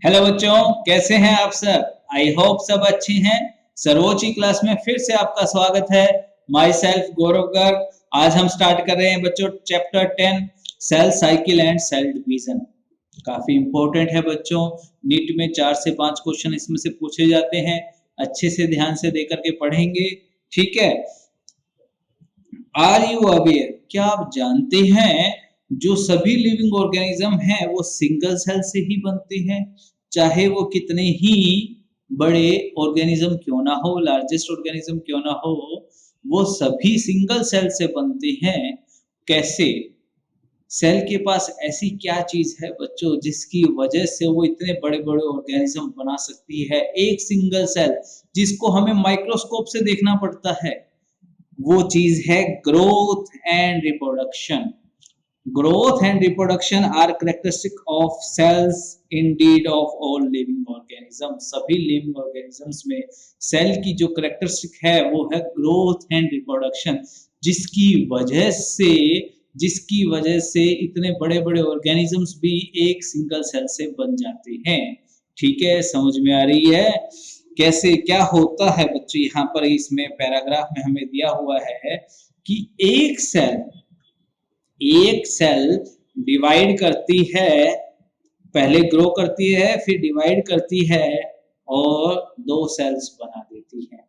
Hello बच्चों, कैसे हैं आप सब। आई होप सब अच्छे हैं। सर्वोच्च क्लास में फिर से आपका स्वागत है। Myself Gaurav Garg. आज हम स्टार्ट कर रहे हैं बच्चों chapter 10 cell cycle and cell division. काफी इंपॉर्टेंट है बच्चों। नीट में 4 से 5 क्वेश्चन इसमें से पूछे जाते हैं। अच्छे से ध्यान से देकर के पढ़ेंगे, ठीक है। आर यू अवेयर, क्या आप जानते हैं जो सभी लिविंग ऑर्गेनिज्म हैं वो सिंगल सेल से ही बनते हैं। चाहे वो कितने ही बड़े ऑर्गेनिज्म क्यों ना हो, लार्जेस्ट ऑर्गेनिज्म क्यों ना हो, वो सभी सिंगल सेल से बनते हैं। कैसे? सेल के पास ऐसी क्या चीज है बच्चों जिसकी वजह से वो इतने बड़े बड़े ऑर्गेनिज्म बना सकती है। एक सिंगल सेल जिसको हमें माइक्रोस्कोप से देखना पड़ता है, वो चीज है growth and reproduction. Growth and reproduction are characteristic of cells, indeed of all living organisms. सभी living organisms में सेल की जो characteristic है वो है growth and reproduction, जिसकी वजह से इतने बड़े बड़े organisms भी एक सिंगल सेल से बन जाते हैं। ठीक है, समझ में आ रही है कैसे क्या होता है बच्चे। यहाँ पर इसमें पैराग्राफ में हमें दिया हुआ है कि एक सेल डिवाइड करती है, पहले ग्रो करती है, फिर डिवाइड करती है और 2 सेल्स बना देती है।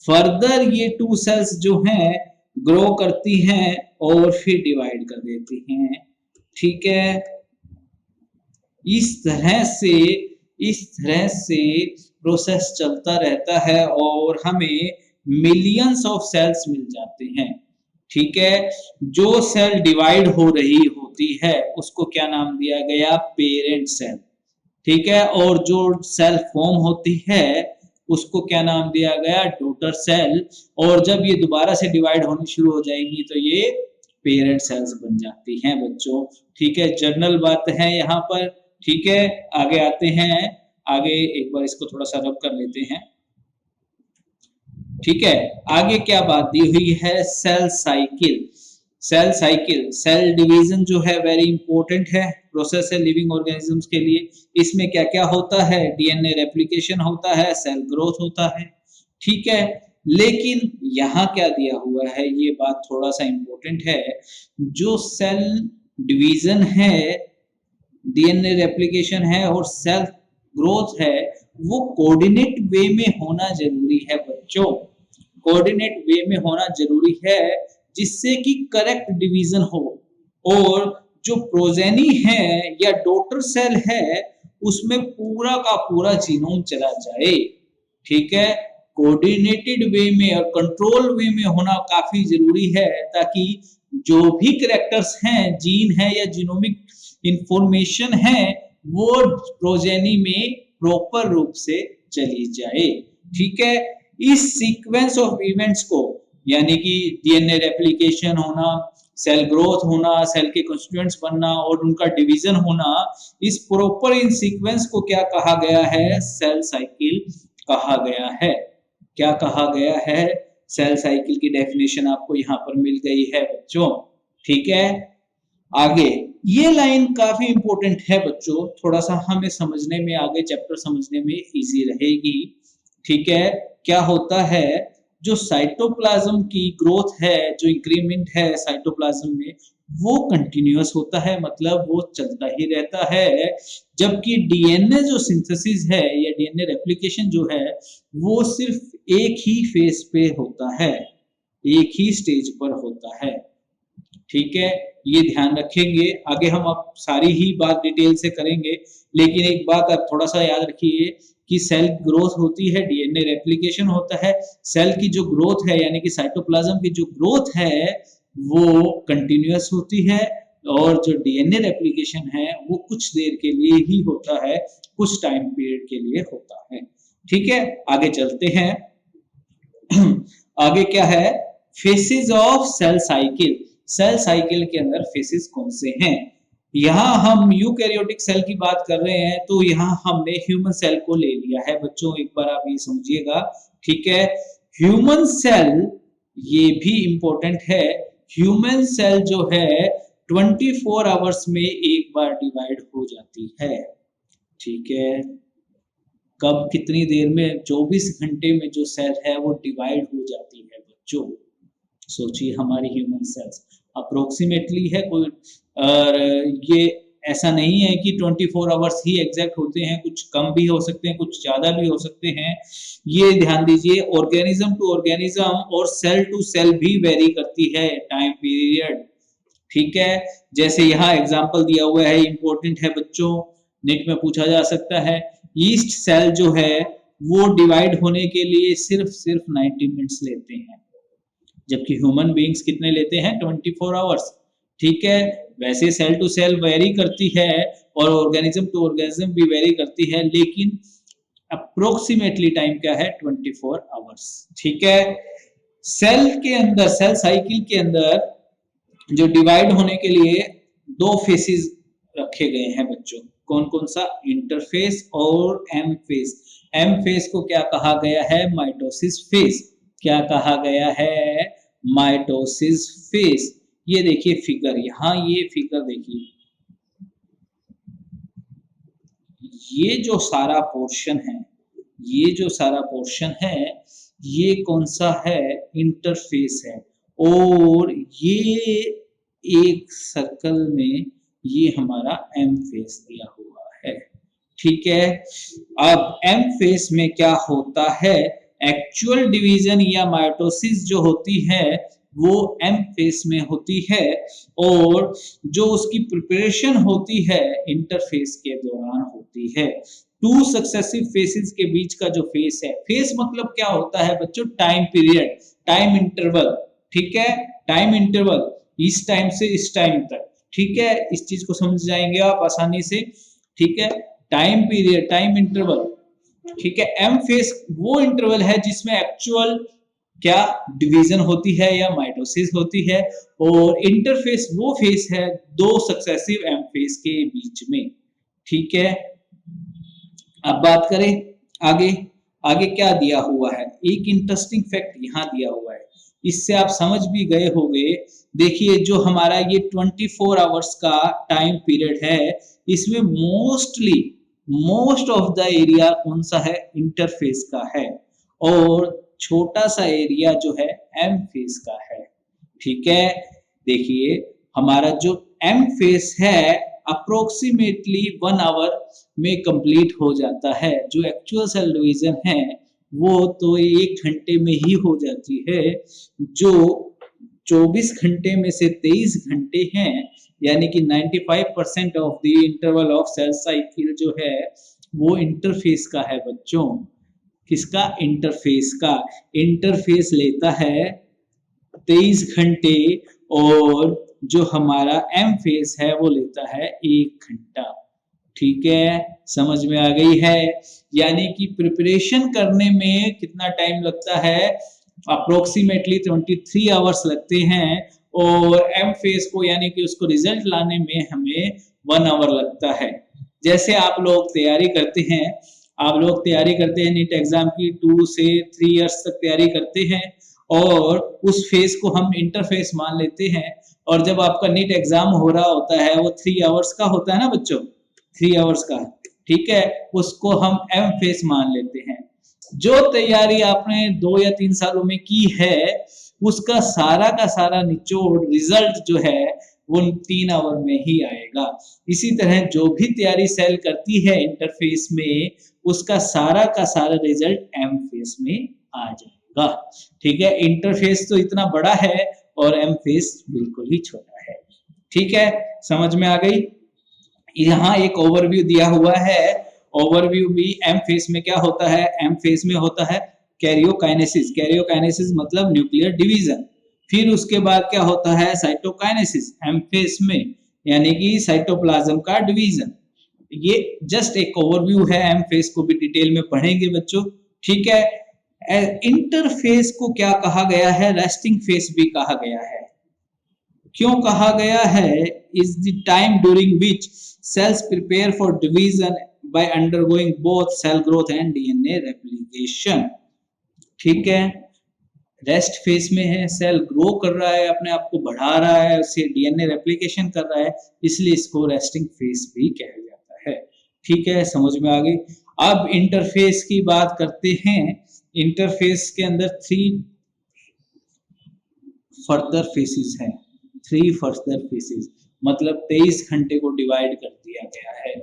फर्दर ये 2 सेल्स जो हैं ग्रो करती हैं और फिर डिवाइड कर देती हैं। ठीक है, इस तरह से प्रोसेस चलता रहता है और हमें मिलियंस ऑफ सेल्स मिल जाते हैं। ठीक है, जो सेल डिवाइड हो रही होती है उसको क्या नाम दिया गया? Parent cell. ठीक है, और जो सेल फॉर्म होती है उसको क्या नाम दिया गया? Daughter cell. और जब ये दोबारा से डिवाइड होनी शुरू हो जाएगी तो ये पेरेंट सेल्स बन जाती हैं बच्चों। ठीक है, जनरल बात है यहाँ पर। ठीक है, आगे आते हैं। आगे एक बार इसको थोड़ा सा रब कर लेते हैं। ठीक है, आगे क्या बात दी हुई है? Cell cycle. सेल डिवीजन जो है वेरी इंपॉर्टेंट है, प्रोसेस है लिविंग ऑर्गेनिजम्स के लिए। इसमें क्या क्या होता है? डीएनए रेप्लिकेशन होता है, सेल ग्रोथ होता है। ठीक है, लेकिन यहाँ क्या दिया हुआ है, ये बात थोड़ा सा इंपॉर्टेंट है। जो सेल डिवीजन है, डीएनए रेप्लिकेशन है और सेल ग्रोथ है, वो कोऑर्डिनेट वे में होना जरूरी है बच्चों। कोऑर्डिनेट वे में होना जरूरी है जिससे कि करेक्ट डिवीजन हो और जो प्रोजेनी है या डॉटर सेल है उसमें पूरा का पूरा जीनोम चला जाए। ठीक है, कोऑर्डिनेटेड वे में और कंट्रोल वे में होना काफी जरूरी है ताकि जो भी कैरेक्टर्स हैं, जीन है या जीनोमिक इंफॉर्मेशन है, वो प्रोजेनी में प्रॉपर रूप से चली जाए। ठीक है, इस सीक्वेंस ऑफ इवेंट्स को, यानी कि डीएनए रेप्लिकेशन होना, सेल ग्रोथ होना, सेल के कॉन्स्टिट्यूएंट्स बनना और उनका डिवीजन होना, इस प्रॉपर इन सीक्वेंस को क्या कहा गया है? सेल साइकिल कहा गया है। क्या कहा गया है? सेल साइकिल की डेफिनेशन आपको यहाँ पर मिल गई है बच्चों। ठीक है, आगे ये लाइन काफी इंपॉर्टेंट है बच्चों, थोड़ा सा हमें समझने में, आगे चैप्टर समझने में इजी रहेगी। ठीक है, क्या होता है? जो साइटोप्लाज्म की ग्रोथ है, जो इंक्रीमेंट है साइटोप्लाज्म में, वो कंटिन्यूअस होता है, मतलब वो चलता ही रहता है। जबकि डीएनए जो सिंथेसिस है या डीएनए रेप्लिकेशन जो है वो सिर्फ एक ही फेज पे होता है, एक ही स्टेज पर होता है। ठीक है, ये ध्यान रखेंगे। आगे हम अब सारी ही बात डिटेल से करेंगे, लेकिन एक बात आप थोड़ा सा याद रखिए कि सेल ग्रोथ होती है, डीएनए रेप्लिकेशन होता है। सेल की जो ग्रोथ है यानी कि साइटोप्लाज्म की जो ग्रोथ है वो कंटिन्यूअस होती है और जो डीएनए रेप्लिकेशन है वो कुछ देर के लिए ही होता है, कुछ टाइम पीरियड के लिए होता है। ठीक है, आगे चलते हैं। आगे क्या है? Phases of cell cycle. Cell cycle के अंदर फेसेस कौन से हैं? यहाँ हम यूकैरियोटिक सेल की बात कर रहे हैं तो यहाँ हमने ह्यूमन सेल को ले लिया है बच्चों, एक बार आप ये समझिएगा। ठीक है, ह्यूमन सेल ये भी इंपॉर्टेंट है। ह्यूमन सेल जो है 24 आवर्स में एक बार डिवाइड हो जाती है। ठीक है, कब कितनी देर में, 24 घंटे में जो सेल है वो डिवाइड हो जाती है बच्चों। सोचिए हमारी ह्यूमन सेल्स अप्रोक्सीमेटली है कोई, और ये ऐसा नहीं है कि 24 आवर्स ही एग्जैक्ट होते हैं, कुछ कम भी हो सकते हैं, कुछ ज़्यादा भी हो सकते हैं। ये ध्यान दीजिए, ऑर्गेनिज्म टू ऑर्गेनिज्म और सेल टू सेल भी वेरी करती है टाइम पीरियड। ठीक है, जैसे यहाँ एग्जांपल दिया हुआ है, इंपॉर्टेंट है बच्चों, नेट में पूछा जा सकता है। ईस्ट सेल जो है वो डिवाइड होने के लिए सिर्फ 90 मिनट्स लेते हैं, जबकि ह्यूमन बीइंग्स कितने लेते हैं, 24 आवर्स। ठीक है, वैसे सेल टू सेल वेरी करती है और ऑर्गेनिज्म टू ऑर्गेनिज्म भी वेरी करती है, लेकिन अप्रोक्सीमेटली टाइम क्या है, 24 आवर्स। ठीक है, सेल के अंदर, सेल साइकिल के अंदर जो डिवाइड होने के लिए दो फेसेस रखे गए हैं बच्चों, कौन कौन सा, इंटरफेस और एम फेस। एम फेस को क्या कहा गया है, माइटोसिस फेस। क्या कहा गया है, माइटोसिस फेस। ये देखिए फिगर, यहाँ ये फिगर देखिए, ये जो सारा पोर्शन है, ये जो सारा पोर्शन है, ये कौन सा है, इंटरफेस है। और ये एक सर्कल में ये हमारा एम फेस दिया हुआ है। ठीक है, अब एम फेस में क्या होता है, एक्चुअल डिवीजन या माइटोसिस जो होती है वो एम फेस में होती है, और जो उसकी प्रिपरेशन होती है इंटरफेस के दौरान होती है। टू सक्सेसिव फेसेस के बीच का जो फेस है, फेस मतलब क्या होता है बच्चों, टाइम पीरियड, टाइम इंटरवल। ठीक है, टाइम इंटरवल इस टाइम से इस टाइम तक। ठीक है, इस चीज को समझ जाएंगे आप आसानी से। ठीक है, टाइम पीरियड, टाइम इंटरवल। ठीक है, एम फेस वो इंटरवल है जिसमें एक्चुअल क्या डिवीजन होती है या माइटोसिस होती है, और इंटरफेस वो फेस है दो सक्सेसिव एम फेस के बीच में। ठीक है, अब बात करें आगे, आगे क्या दिया हुआ है, एक इंटरेस्टिंग फैक्ट यहाँ दिया हुआ है, इससे आप समझ भी गए होंगे। देखिए जो हमारा ये 24 आवर्स का टाइम पीरियड है, इसमें मोस्ट ऑफ द एरिया कौन सा है, इंटरफेस का है, और छोटा सा एरिया जो है एम फेस का है। ठीक है, देखिए हमारा जो एम फेस है अप्रोक्सीमेटली 1 आवर में कंप्लीट हो जाता है, जो एक्चुअल सेल डिवीजन है वो तो 1 घंटे में ही हो जाती है। जो 24 घंटे में से 23 घंटे हैं, यानी कि 95% of the interval of cell cycle जो है वो इंटरफेस का है बच्चों। किसका, इंटरफेस का। इंटरफेस लेता है 23 घंटे, और जो हमारा एम फेस है वो लेता है 1 घंटा। ठीक है, समझ में आ गई है। यानी कि प्रिपरेशन करने में कितना टाइम लगता है, अप्रोक्सीमेटली 23 आवर्स लगते हैं, और एम फेस को यानी कि उसको रिजल्ट लाने में हमें 1 आवर लगता है। जैसे आप लोग तैयारी करते हैं, आप लोग तैयारी करते हैं नीट एग्जाम की, 2 से 3 इयर्स तक तैयारी करते हैं, और उस फेस को हम इंटरफेस मान लेते हैं, और जब आपका नीट एग्जाम हो रहा होता है वो 3 आवर्स का होता है ना बच्चों, 3 आवर्स का। ठीक है, उसको हम एम फेस मान लेते हैं। जो तैयारी आपने 2 या 3 सालों में की है, उसका सारा का सारा निचोड़ रिजल्ट जो है वो 3 आवर में ही आएगा। इसी तरह जो भी तैयारी सेल करती है इंटरफेस में, उसका सारा का सारा रिजल्ट एम फेस में आ जाएगा। ठीक है, इंटरफेस तो इतना बड़ा है और एम फेस बिल्कुल ही छोटा है। ठीक है, समझ में आ गई। यहाँ एक ओवरव्यू दिया हुआ है, ओवरव्यू भी एम फेस में क्या होता है, एम फेस में होता है कैरियोकाइनेसिस। कैरियोकाइनेसिस मतलब न्यूक्लियर डिवीजन। फिर उसके बाद क्या होता है, साइटोकाइनेसिस एम फेस में, यानी कि साइटोप्लाज्म का डिवीजन। ये जस्ट एक ओवरव्यू है, एम फेस को भी डिटेल में पढ़ेंगे बच्चों। ठीक है, इंटरफेस को क्या कहा गया है, रेस्टिंग फेस भी कहा गया है। क्यों कहा गया है, is the time during which cells prepare for division by undergoing both cell growth and DNA replication। ठीक है, रेस्ट फेज में है, सेल ग्रो कर रहा है, अपने आप को बढ़ा रहा है, उसे डीएनए रेप्लिकेशन कर रहा है, इसलिए इसको रेस्टिंग फेज भी कहा जाता है। ठीक है, समझ में आ गई। अब इंटरफेस की बात करते हैं। इंटरफेस के अंदर 3 फर्दर फेसेस हैं। 3 फर्दर फेसेस मतलब 23 घंटे को डिवाइड कर दिया गया है,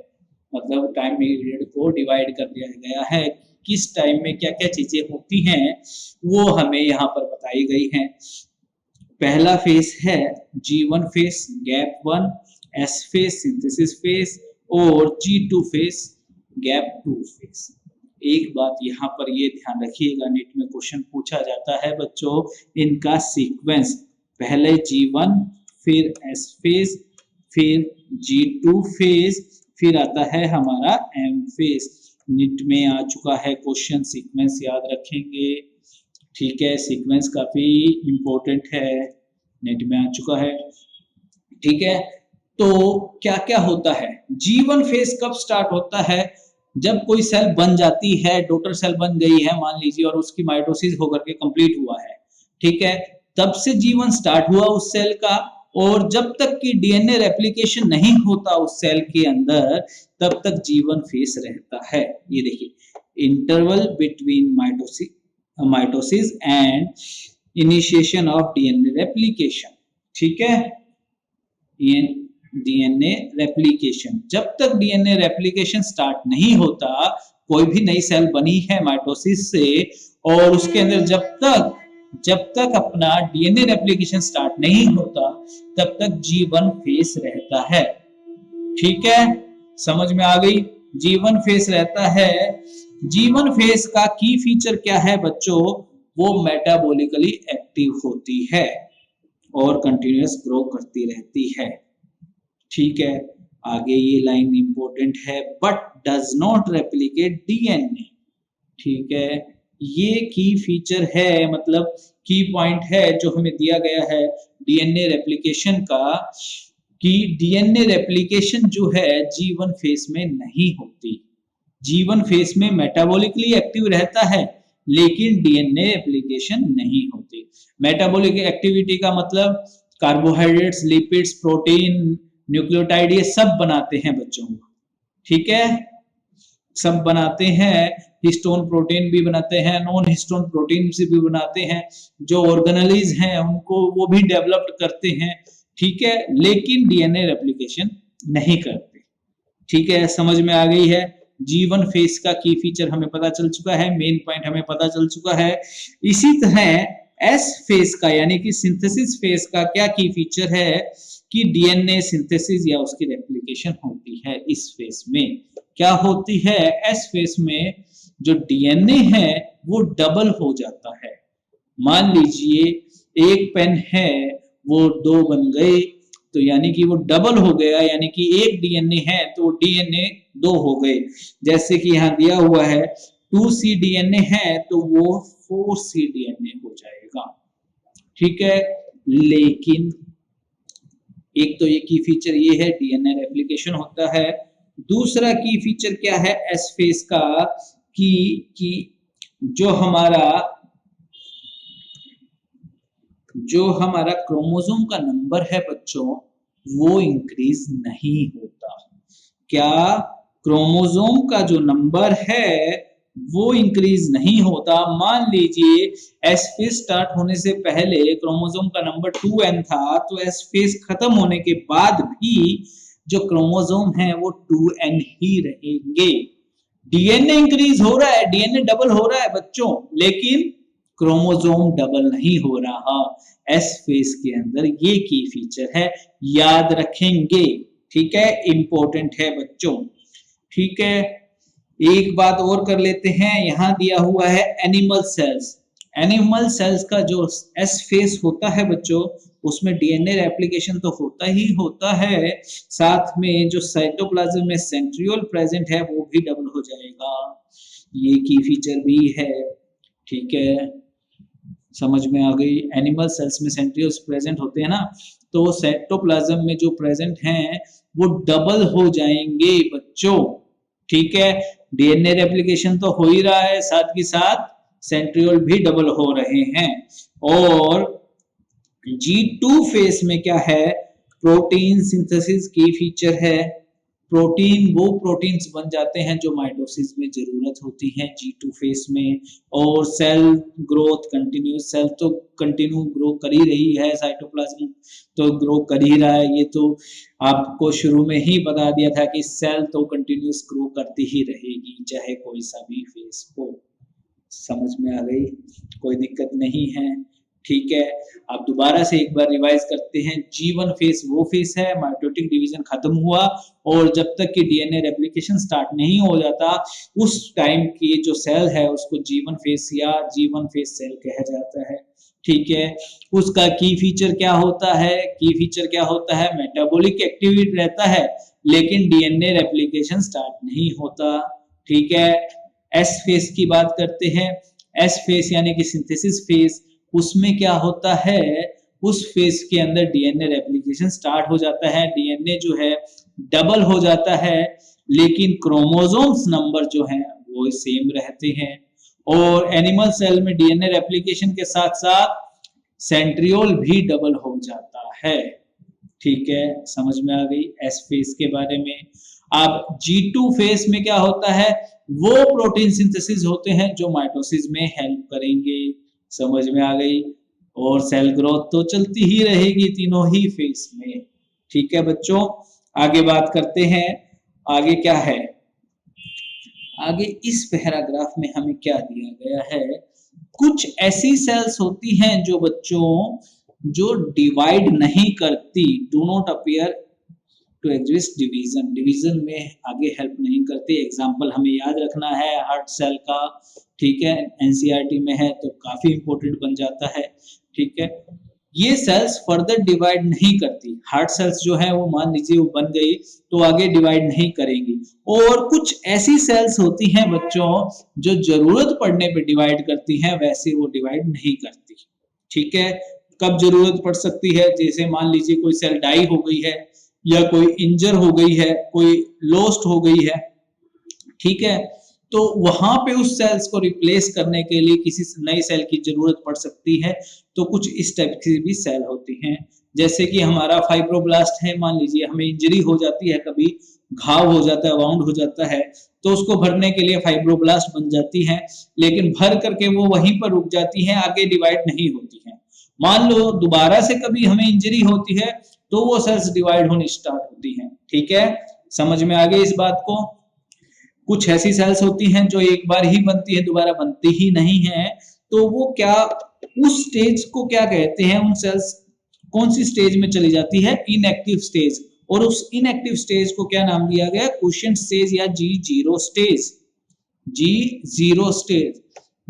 मतलब टाइम पीरियड को डिवाइड कर दिया गया है। किस टाइम में क्या क्या चीजें होती हैं वो हमें यहाँ पर बताई गई हैं। पहला फेस है G1 face, gap 1, S face, synthesis face और G2 फेस, गैप 2 फेस। एक बात यहाँ पर ये ध्यान रखिएगा, नेट में क्वेश्चन पूछा जाता है बच्चों इनका सीक्वेंस, पहले G1 फिर S फेस फिर G2 फेस फिर आता है हमारा M फेस। नेट में आ चुका है क्वेश्चन, सीक्वेंस याद रखेंगे। ठीक है, सीक्वेंस काफी इंपॉर्टेंट है, नेट में आ चुका है। ठीक है, तो क्या क्या होता है, G1 फेज कब स्टार्ट होता है, जब कोई सेल बन जाती है, डॉटर सेल बन गई है मान लीजिए और उसकी माइटोसिस होकर के कंप्लीट हुआ है। ठीक है, तब से G1 स्टार्ट हुआ उस सेल का, और जब तक कि डीएनए रेप्लिकेशन नहीं होता उस सेल के अंदर तब तक G1 फेज रहता है। ये देखिए, interval between mitosis and initiation of DNA replication. ठीक है, डीएनए रेप्लिकेशन, जब तक डीएनए रेप्लिकेशन स्टार्ट नहीं होता, कोई भी नई सेल बनी है माइटोसिस से और उसके अंदर जब तक अपना डीएनए रेप्लिकेशन स्टार्ट नहीं होता तब तक G1 फेस रहता है। ठीक है, समझ में आ गई, G1 फेस रहता है। G1 फेस का की फीचर क्या है बच्चों, वो मेटाबॉलिकली एक्टिव होती है और कंटिन्यूअस ग्रो करती रहती है। ठीक है, आगे ये लाइन इंपॉर्टेंट है, but does not replicate DNA. ठीक है, ये की फीचर है, मतलब की पॉइंट है जो हमें दिया गया है डीएनए रेप्लिकेशन का, कि डीएनए रेप्लिकेशन जो है G1 फेस में नहीं होती। G1 फेस में मेटाबॉलिकली एक्टिव रहता है लेकिन डीएनए रेप्लिकेशन नहीं होती। मेटाबॉलिक एक्टिविटी का मतलब कार्बोहाइड्रेट्स, लिपिड्स, प्रोटीन, न्यूक्लियोटाइड ये सब बनाते हैं बच्चों को। ठीक है, सब बनाते हैं, हिस्टोन प्रोटीन भी बनाते हैं, नॉन हिस्टोन प्रोटीन भी बनाते हैं, जो ऑर्गेनेलीज हैं उनको वो भी डेवलप करते हैं। ठीक है, लेकिन डीएनए रेप्लिकेशन नहीं करते। ठीक है, समझ में आ गई है। G1 फेस का की फीचर हमें पता चल चुका है, मेन पॉइंट हमें पता चल चुका है। इसी तरह S फेस का यानी कि सिंथेसिस फेस का क्या की फीचर है कि डीएनए सिंथेसिस या उसकी रेप्लिकेशन होती है। इस फेस में क्या होती है, S फेस में जो डीएनए है वो डबल हो जाता है। मान लीजिए एक पेन है वो 2 बन गए, तो यानी कि वो डबल हो गया, यानी कि एक डीएनए है तो डीएनए 2 हो गए। जैसे कि यहाँ दिया हुआ है 2C डीएनए है तो वो 4C डीएनए हो जाएगा। ठीक है, लेकिन एक तो ये की फीचर ये है डीएनए रेप्लिकेशन होता है, दूसरा की फीचर क्या है एस फेस का, कि जो हमारा क्रोमोसोम का नंबर है बच्चों वो इंक्रीज नहीं होता। क्या क्रोमोसोम का जो नंबर है वो इंक्रीज नहीं होता। मान लीजिए एस फेज स्टार्ट होने से पहले क्रोमोसोम का नंबर 2n था, तो एस फेज खत्म होने के बाद भी जो क्रोमोसोम है वो 2n ही रहेंगे। डीएनए इंक्रीज हो रहा है, डीएनए डबल हो रहा है बच्चों, लेकिन क्रोमोसोम डबल नहीं हो रहा। एस फेज के अंदर ये की फीचर है, याद रखेंगे। ठीक है, इंपॉर्टेंट है बच्चों। ठीक है, एक बात और कर लेते हैं, यहां दिया हुआ है एनिमल सेल्स। एनिमल सेल्स का जो एस फेज होता है बच्चों उसमें डीएनए रेप्लिकेशन तो होता ही होता है, साथ में जो साइटोप्लाज्म में सेंट्रियोल प्रेजेंट है वो भी डबल हो जाएगा। ये की फीचर भी है। ठीक है, समझ में आ गई। एनिमल सेल्स में सेंट्रियोल्स प्रेजेंट होते हैं ना, तो साइटोप्लाज्म में जो प्रेजेंट हैं वो डबल हो जाएंगे बच्चों। ठीक है, डीएनए रेप्लिकेशन तो हो ही रहा है, साथ ही साथ सेंट्रियोल भी डबल हो रहे हैं। और G2 फेज में क्या है, प्रोटीन सिंथेसिस की फीचर है। प्रोटीन वो प्रोटीन्स बन जाते हैं जो माइटोसिस में जरूरत होती है G2 फेस में। और सेल ग्रोथ कंटिन्यूस, सेल तो कंटिन्यू ग्रो कर ही रही है, साइटोप्लाज्म तो ग्रो कर ही रहा है। ये तो आपको शुरू में ही बता दिया था कि सेल तो कंटिन्यूस ग्रो करती ही रहेगी चाहे कोई सा भी फेस हो। समझ में आ गई? कोई दिक्कत नहीं है, ठीक है। अब दोबारा से एक बार रिवाइज करते हैं। G1 फेस वो फेस है, माइटोटिक डिवीजन खत्म हुआ और जब तक कि डीएनए रेप्लिकेशन स्टार्ट नहीं हो जाता उस टाइम की जो सेल है उसको G1 फेस या G1 फेस सेल कहा जाता है, ठीक है। उसका की फीचर क्या होता है? की फीचर क्या होता है? मेटाबॉलिक एक्टिविटी रहता है लेकिन डीएनए रेप्लिकेशन स्टार्ट नहीं होता, ठीक है। एस फेस की बात करते हैं। एस फेस यानी कि सिंथेसिस फेस, उसमें क्या होता है? उस फेस के अंदर डीएनए रेप्लिकेशन स्टार्ट हो जाता है, डीएनए जो है डबल हो जाता है लेकिन क्रोमोसोम्स नंबर जो है वो सेम रहते हैं। और एनिमल सेल में डीएनए रेप्लिकेशन के साथ साथ सेंट्रियोल भी डबल हो जाता है, ठीक है। समझ में आ गई एस फेस के बारे में। अब G2 फेस में क्या होता है? वो प्रोटीन सिंथेसिस होते हैं जो माइटोसिस में हेल्प करेंगे, समझ में आ गई। और सेल ग्रोथ तो चलती ही रहेगी तीनों ही फेस में, ठीक है बच्चों। आगे बात करते हैं, आगे क्या है? आगे इस पैराग्राफ में हमें क्या दिया गया है? कुछ ऐसी सेल्स होती हैं जो बच्चों जो डिवाइड नहीं करती, do not appear to exist division, division में आगे हेल्प नहीं करती। एग्जांपल हमें याद रखना है हार्ट सेल का, ठीक है, एनसीईआरटी में है तो काफी इंपॉर्टेंट बन जाता है, ठीक है। ये सेल्स फर्दर डिवाइड नहीं करती, हार्ट सेल्स जो है वो मान लीजिए वो बन गई तो आगे डिवाइड नहीं करेंगी। और कुछ ऐसी सेल्स होती हैं बच्चों जो जरूरत पड़ने पे डिवाइड करती हैं, वैसे वो डिवाइड नहीं करती, ठीक है। कब जरूरत पड़ सकती है? जैसे मान लीजिए कोई सेल डाई हो गई है या कोई इंजर हो गई है, कोई लोस्ट हो गई है, ठीक है, तो वहां पे उस सेल्स को रिप्लेस करने के लिए किसी नई सेल की जरूरत पड़ सकती है। तो कुछ इस टाइप की भी सेल होती हैं, जैसे कि हमारा फाइब्रोब्लास्ट है, मान लीजिए हमें इंजरी हो जाती है, कभी घाव हो जाता है, वाउंड हो जाता है, तो उसको भरने के लिए फाइब्रोब्लास्ट बन जाती है लेकिन भर करके वो वहीं पर रुक जाती है, आगे डिवाइड नहीं होती है। मान लो दोबारा से कभी हमें इंजरी होती है तो वो सेल्स डिवाइड होनी स्टार्ट होती हैं, ठीक है। समझ में आ गई इस बात को? कुछ ऐसी सेल्स होती हैं जो एक बार ही बनती है, दोबारा बनती ही नहीं है, तो वो क्या, उस स्टेज को क्या कहते हैं? उन सेल्स कौन सी स्टेज में चली जाती है? Inactive stage. और उस इनएक्टिव स्टेज को क्या नाम दिया गया? क्वोशिएंट स्टेज या G0 स्टेज। G0 स्टेज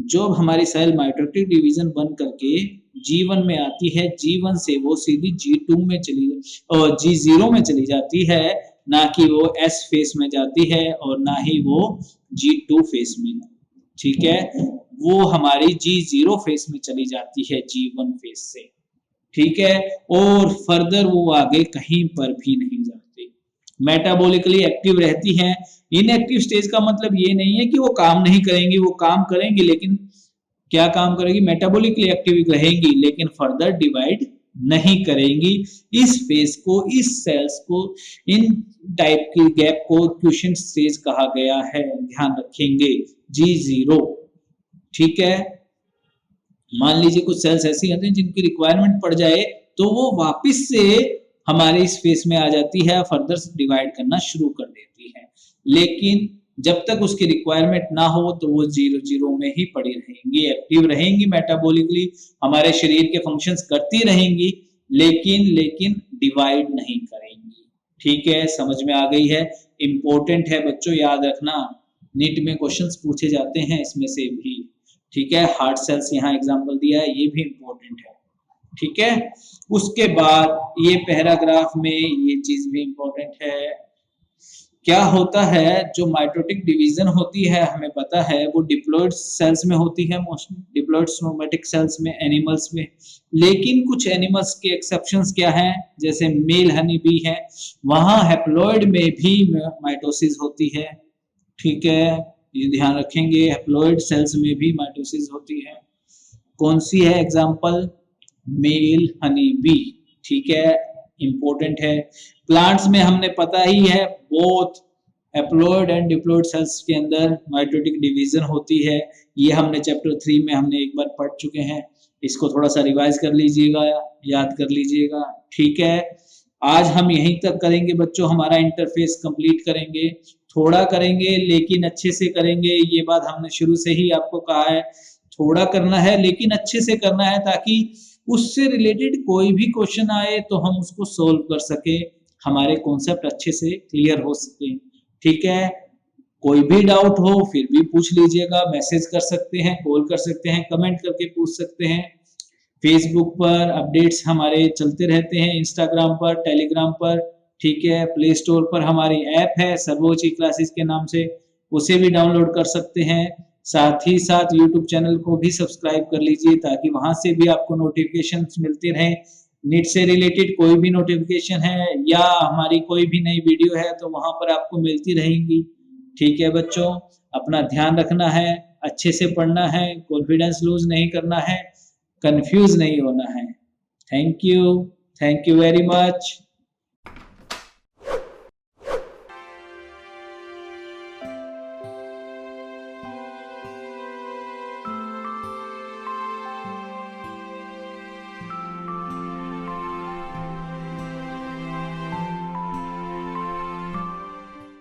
जब हमारी सेल माइटोटिक डिवीजन बन करके G1 में आती है, G1 से वो सीधी G2 में चली और G0 में चली जाती है, ना कि वो S फेस में जाती है और ना ही वो G2 फेस में, ठीक है। वो हमारी G0 फेस में चली जाती है G1 फेस से, ठीक है। और फर्दर वो आगे कहीं पर भी नहीं जाती, मेटाबॉलिकली एक्टिव रहती हैं। इनएक्टिव स्टेज का मतलब ये नहीं है कि वो काम नहीं करेंगी, वो काम करेंगी, लेकिन क्या काम करेगी? मेटाबॉलिकली एक्टिव रहेंगी लेकिन फर्दर डिवाइड नहीं करेंगी। इस फेज को, इस सेल्स को, इन टाइप की गैप को क्वोशिएंट स्टेज कहा गया है, ध्यान रखेंगे। G0, ठीक है। मान लीजिए कुछ सेल्स ऐसी होती हैं जिनकी रिक्वायरमेंट पड़ जाए तो वो वापस से हमारे इस फेस में आ जाती है, फर्दर डिवाइड करना शुरू कर देती है, लेकिन जब तक उसकी रिक्वायरमेंट ना हो तो वो 0-0 में ही पड़ी रहेंगी, एक्टिव रहेंगी, मेटाबॉलिकली हमारे शरीर के फंक्शंस करती रहेंगी लेकिन डिवाइड नहीं करेंगी, ठीक है। समझ में आ गई है? इंपॉर्टेंट है बच्चों, याद रखना, नीट में क्वेश्चंस पूछे जाते हैं इसमें से भी, ठीक है। हार्ट सेल्स यहाँ एग्जांपल दिया है, ये भी इंपॉर्टेंट है, ठीक है। उसके बाद ये पैराग्राफ में ये चीज भी इंपॉर्टेंट है, क्या होता है? जो माइटोटिक डिवीजन होती है हमें पता है वो डिप्लॉइड सेल्स में होती है, मोस्टली डिप्लॉइड सोमेटिक सेल्स में, एनिमल्स में। लेकिन कुछ एनिमल्स के एक्सेप्शंस क्या हैं? जैसे मेल हनी बी है, वहां हैप्लॉइड में भी माइटोसिस होती है, ठीक है, ये ध्यान रखेंगे। हैप्लॉइड सेल्स में भी माइटोसिस होती है। कौन सी है एग्जांपल? मेल हनी बी, ठीक है। इंपॉर्टेंट है। प्लांट्स में हमने पता ही है both haploid and diploid cells के अंदर माइटोटिक डिवीजन होती है। ये हमने चैप्टर 3 में हमने एक बार पढ़ चुके हैं। इसको थोड़ा सा रिवाइज कर लीजिएगा, याद कर लीजिएगा। ठीक है, आज हम यहीं तक करेंगे बच्चों, हमारा इंटरफेस कंप्लीट करेंगे। थोड़ा करेंगे लेकिन अच्छे से करेंगे, ये बात हमने शुरू से ही आपको कहा है। थोड़ा करना है लेकिन अच्छे से करना है, ताकि उससे रिलेटेड कोई भी क्वेश्चन आए तो हम उसको सोल्व कर सके, हमारे कॉन्सेप्ट अच्छे से क्लियर हो सके। ठीक है, कोई भी डाउट हो फिर भी पूछ लीजिएगा, मैसेज कर सकते हैं, कॉल कर सकते हैं, कमेंट करके पूछ सकते हैं। फेसबुक पर अपडेट्स हमारे चलते रहते हैं, इंस्टाग्राम पर, टेलीग्राम पर। ठीक है, प्ले स्टोर पर हमारी ऐप है सर्वोच्च क्लासेस के नाम से, उसे भी डाउनलोड कर सकते हैं। साथ ही साथ यूट्यूब चैनल को भी सब्सक्राइब कर लीजिए, ताकि वहां से भी आपको नोटिफिकेशंस मिलते रहें। नीट से रिलेटेड कोई भी नोटिफिकेशन है या हमारी कोई भी नई वीडियो है तो वहां पर आपको मिलती रहेंगी। ठीक है बच्चों, अपना ध्यान रखना है, अच्छे से पढ़ना है, कॉन्फिडेंस लूज नहीं करना है, कंफ्यूज नहीं होना है। Thank you very much.